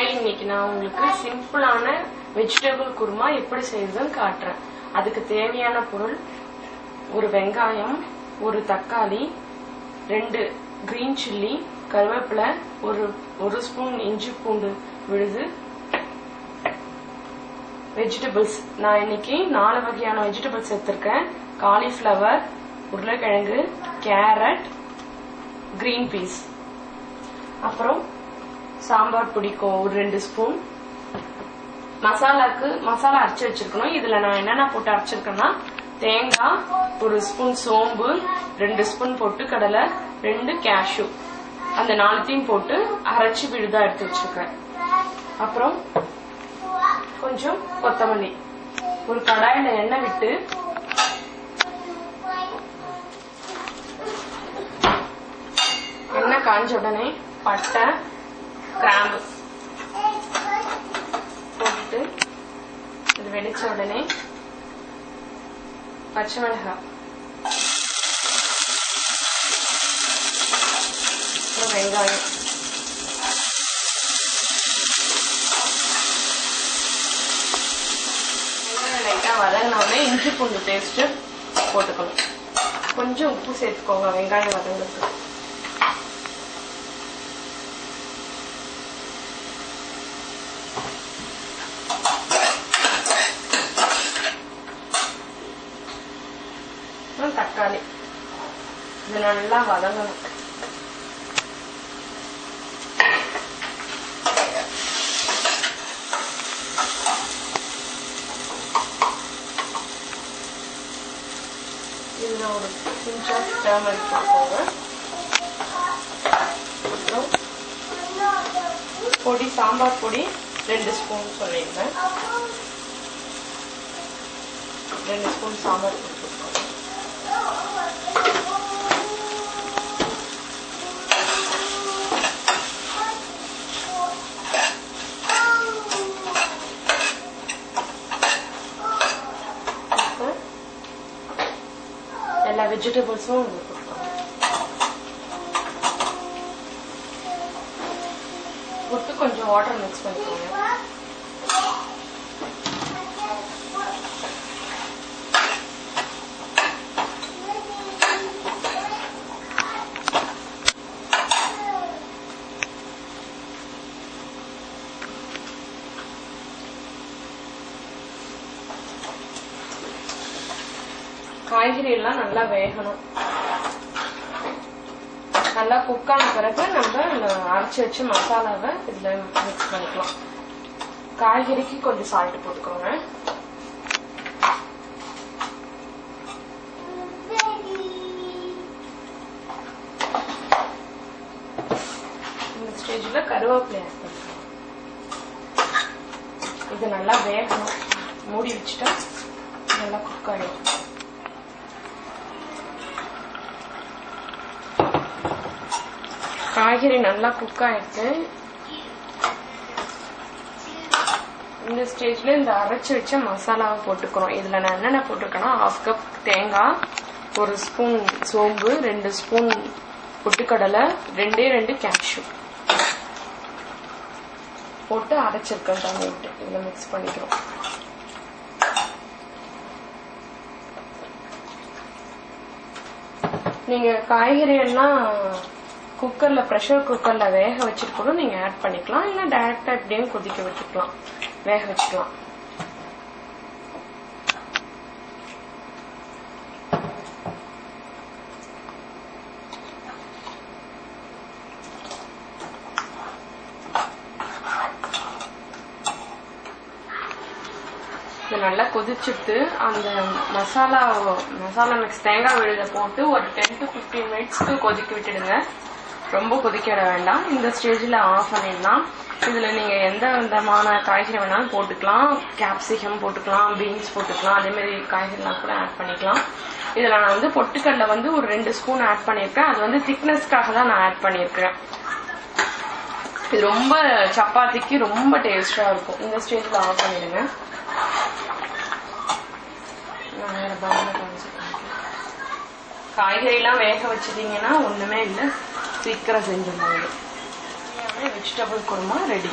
இன்னைக்கு நான் உங்களுக்கு சிம்பிளான வெஜிடபிள் குருமா எப்படி செய்யறதுன்னு காட்டுறேன். அதுக்கு தேவையான பொருள் ஒரு வெங்காயம், ஒரு தக்காளி, 2 கிரீன் சில்லி, கருவேப்பிலை, ஒரு ஸ்பூன் இஞ்சி பூண்டு விழுது, வெஜிடபிள்ஸ். நான் இன்னைக்கு 4 வகையான வெஜிடபிள்ஸ் எடுத்திருக்கேன். காலிஃபிளவர், உருளைக்கிழங்கு, கேரட், கிரீன் பீஸ். அப்புறம் சாம்பார் பிடிக்கும் ஒரு 2 ஸ்பூன். மசாலா அரைச்சு வச்சிருக்கணும். இதுல நான் என்னென்ன போட்டு அரைச்சிருக்கேன்னா தேங்காய், 1 ஸ்பூன் சோம்பு, 2 ஸ்பூன் பொட்டுக்கடலை, 2 கேஷ்யூ, அந்த 4த்தையும் போட்டு அரைச்சு விழுதா எடுத்து வச்சிருக்கேன். அப்புறம் கொஞ்சம் கொத்தமல்லி. ஒரு கடாயில எண்ணெய் விட்டு எண்ணெய் காஞ்ச உடனே பட்டை, கிராம்பு போட்டு இது வெடிச்ச உடனே பச்சை மிளகாய், வெங்காயம், லைட்டா வதங்கினோடனே இஞ்சி பூண்டு பேஸ்ட் போட்டுக்கணும். கொஞ்சம் உப்பு சேர்த்துக்கோங்க வெங்காயம் வதங்கிறதுக்கு. தக்காளி இது நல்லா வதங்கணும். இதுல ஒரு கொஞ்சம் டர்மரிக் போட்டுக்கோங்க. அப்புறம் பொடி, சாம்பார் பொடி 2 ஸ்பூன் சொல்லிடுங்க. 2 ஸ்பூன் சாம்பார் பொடி போட்டுக்கோங்க. எல்லா வெஜிடபிள்ஸும் போட்டு கொஞ்சம் வாட்டர் மிக்ஸ் பண்ணிக்கோங்க. காய்கறி எல்லாம் நல்லா வேகணும். நல்லா குக் ஆன பிறகு நம்ம அரைச்சி வச்சு மசாலாவை இதுல மிக்ஸ் பண்ணிக்கலாம். காய்கறிக்கு கொஞ்சம் சால்ட் போட்டுக்கோங்க. இந்த ஸ்டேஜ்ல கருவேப்பிலை ஆட் பண்ணிக்கலாம். இது நல்லா வேகணும். மூடி வச்சுட்டா நல்லா குக் ஆயிடும். காய்கறி நல்லா குக் ஆயிடுச்சு. இந்த ஸ்டேஜ்ல இந்த அரைச்சு வச்ச மசாலாவை போட்டுக்கிறோம். இதுல நான் என்னென்ன போட்டிருக்கேன்னா 1/2 கப் தேங்காய், 1 ஸ்பூன் சோம்பு, 2 ஸ்பூன் பொட்டுக்கடலை, 2 கேஷ்யூ போட்டு அரைச்சிருக்கேன். தண்ணி விட்டு இதுல மிக்ஸ் பண்ணிக்கிறோம். நீங்க காய்கறி எல்லாம் குக்கர்ல, பிரஷர் குக்கர்ல வேக வச்சுட்டு கூட நீங்க ஆட் பண்ணிக்கலாம். இல்ல டைரக்டா இப்படியும் கொதிக்க வச்சுக்கலாம், வேக வச்சுக்கலாம். இது நல்லா கொதிச்சுட்டு அந்த மசாலா மிக்ஸ் தேங்காய் விழுத போட்டு ஒரு 10 to 15 மினிட்ஸ்க்கு கொதிக்க விட்டுடுங்க. ரொம்ப கொதிக்க விட வேண்டாம். இந்த ஸ்டேஜ்ல ஆஃப் பண்ணிடலாம். இதுல நீங்க எந்த விதமான காய்கறி வேணாலும் போட்டுக்கலாம். கேப்சிகம் போட்டுக்கலாம், பீன்ஸ் போட்டுக்கலாம், அதே மாதிரி காய்கறிலாம் கூட ஆட் பண்ணிக்கலாம். இதுல நான் பொட்டுக்கடலை ஒரு 2 ஸ்பூன் ஆட் பண்ணிருக்கேன். அது திக்னஸ்க்காக தான் நான் ஆட் பண்ணிருக்கேன். இது ரொம்ப சப்பாத்திக்கு ரொம்ப டேஸ்டா இருக்கும். இந்த ஸ்டேஜ்ல ஆஃப் பண்ணிடுங்க. காய்கறி எல்லாம் வேக வச்சிட்டீங்கன்னா ஒண்ணுமே இல்லை, சீக்கிரம் செஞ்சிடலாம். Vegetable kurma ready.